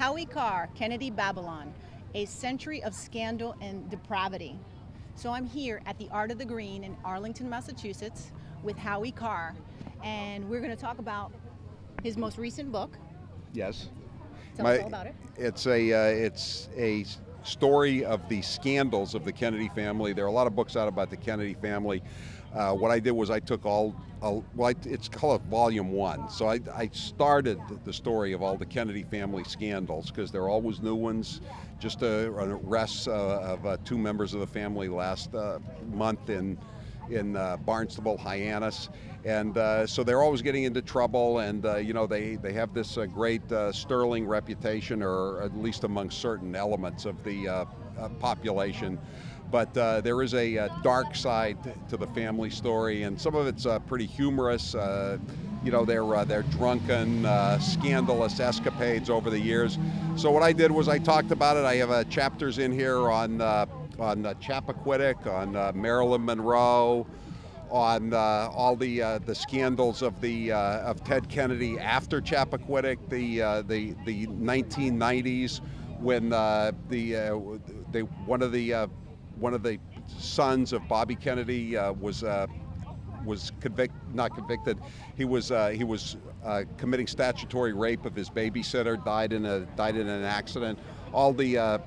Howie Carr, Kennedy Babylon, a century of scandal and depravity. So I'm here at the Art of the Green in Arlington, Massachusetts with Howie Carr, and we're going to talk about his most recent book. Yes. Tell us all about it. It's a story of the scandals of the Kennedy family. There are a lot of books out about the Kennedy family. What I did was I took it's called Volume 1. So I started the story of all the Kennedy family scandals, because there are always new ones. Just arrests of two members of the family last month in Barnstable, Hyannis. And so they're always getting into trouble, and they have this great sterling reputation, or at least among certain elements of the population. But there is a dark side to the family story, and some of it's pretty humorous. Their drunken, scandalous escapades over the years. So what I did was I talked about it. I have chapters in here on Chappaquiddick, on Marilyn Monroe, on all the scandals of Ted Kennedy after Chappaquiddick, the 1990s, when one of the sons of Bobby Kennedy was not convicted. He was committing statutory rape of his babysitter. Died in an accident. All the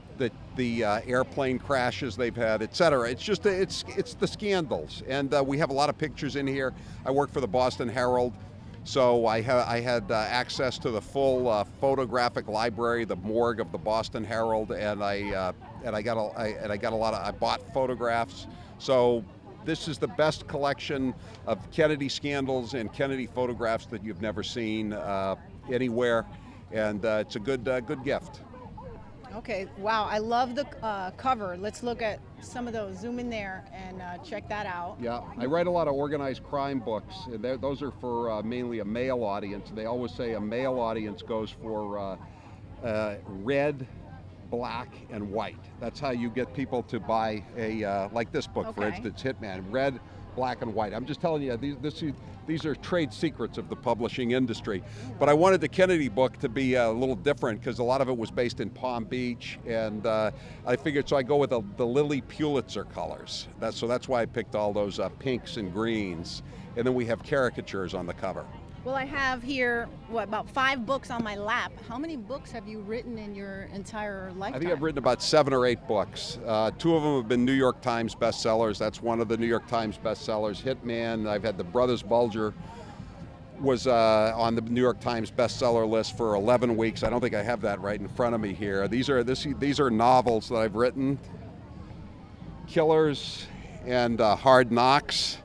airplane crashes they've had, etc. It's the scandals, and we have a lot of pictures in here. I work for the Boston Herald, so I had access to the full photographic library, the morgue of the Boston Herald, and I bought photographs. So this is the best collection of Kennedy scandals and Kennedy photographs that you've never seen anywhere, and it's a good gift. Okay, wow, I love the cover. Let's look at some of those. Zoom in there and check that out. Yeah, I write a lot of organized crime books, and those are for mainly a male audience. They always say a male audience goes for red, black, and white. That's how you get people to buy like this book, for instance, Hitman, red, black, and white. I'm just telling you, these are trade secrets of the publishing industry. But I wanted the Kennedy book to be a little different, because a lot of it was based in Palm Beach, and I figured, so I go with the Lilly Pulitzer colors. That's why I picked all those pinks and greens. And then we have caricatures on the cover. Well, I have here, about 5 books on my lap. How many books have you written in your entire lifetime? I think I've written about 7 or 8 books. 2 of them have been New York Times bestsellers. That's one of the New York Times bestsellers, Hitman. I've had The Brothers Bulger was on the New York Times bestseller list for 11 weeks. I don't think I have that right in front of me here. These are novels that I've written. Killers and Hard Knocks.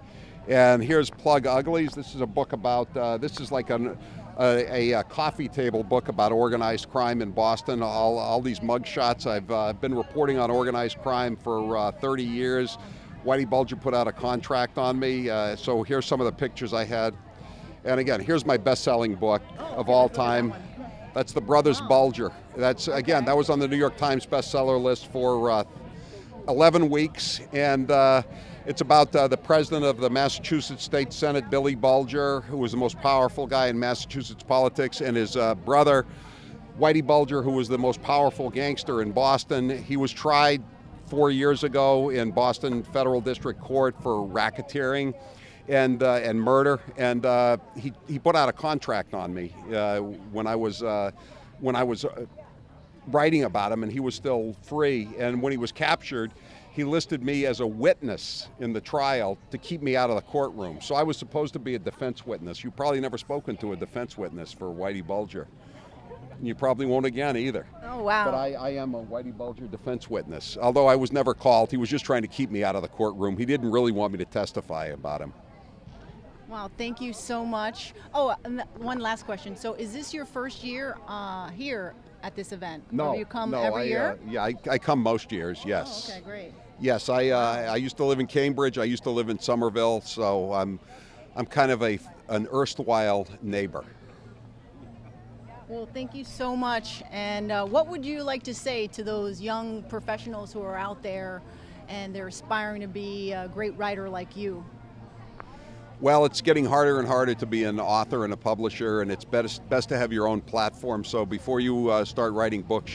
And here's Plug Uglies. This is a book about, this is like a coffee table book about organized crime in Boston. All these mugshots. I've been reporting on organized crime for 30 years. Whitey Bulger put out a contract on me, so here's some of the pictures I had. And again, here's my best-selling book of all time. That's The Brothers Bulger. That was on the New York Times bestseller list for 11 weeks, and it's about the president of the Massachusetts State Senate, Billy Bulger, who was the most powerful guy in Massachusetts politics, and his brother, Whitey Bulger, who was the most powerful gangster in Boston. He was tried 4 years ago in Boston Federal District Court for racketeering and murder, and he put out a contract on me when I was writing about him, and he was still free. And when he was captured, he listed me as a witness in the trial to keep me out of the courtroom. So I was supposed to be a defense witness. You've probably never spoken to a defense witness for Whitey Bulger. You probably won't again either. Oh, wow. But I am a Whitey Bulger defense witness. Although I was never called, he was just trying to keep me out of the courtroom. He didn't really want me to testify about him. Wow, thank you so much. Oh, and one last question. So is this your first year here at this event? No. Or you come every year? I come most years, yes. Oh, okay, great. Yes, I used to live in Cambridge. I used to live in Somerville, so I'm kind of an erstwhile neighbor. Well, thank you so much. And what would you like to say to those young professionals who are out there and they're aspiring to be a great writer like you? Well, it's getting harder and harder to be an author and a publisher, and it's best to have your own platform. So before you start writing books,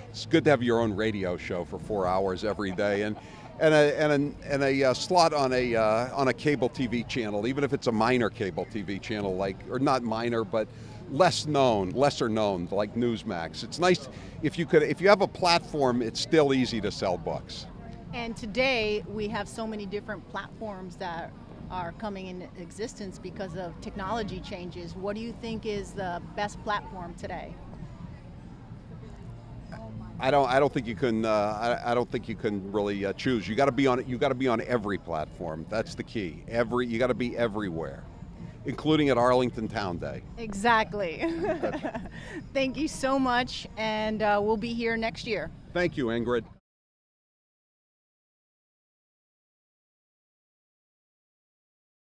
it's good to have your own radio show for 4 hours every day, and a slot on a cable TV channel, even if it's a minor cable TV channel, or not minor, but lesser known, like Newsmax. It's nice if you have a platform. It's still easy to sell books. And today we have so many different platforms that are coming into existence because of technology changes. What do you think is the best platform today? I don't think you can. I don't think you can really choose. You got to be on. You got to be on every platform. That's the key. You got to be everywhere, including at Arlington Town Day. Exactly. Thank you so much, and we'll be here next year. Thank you, Ingrid.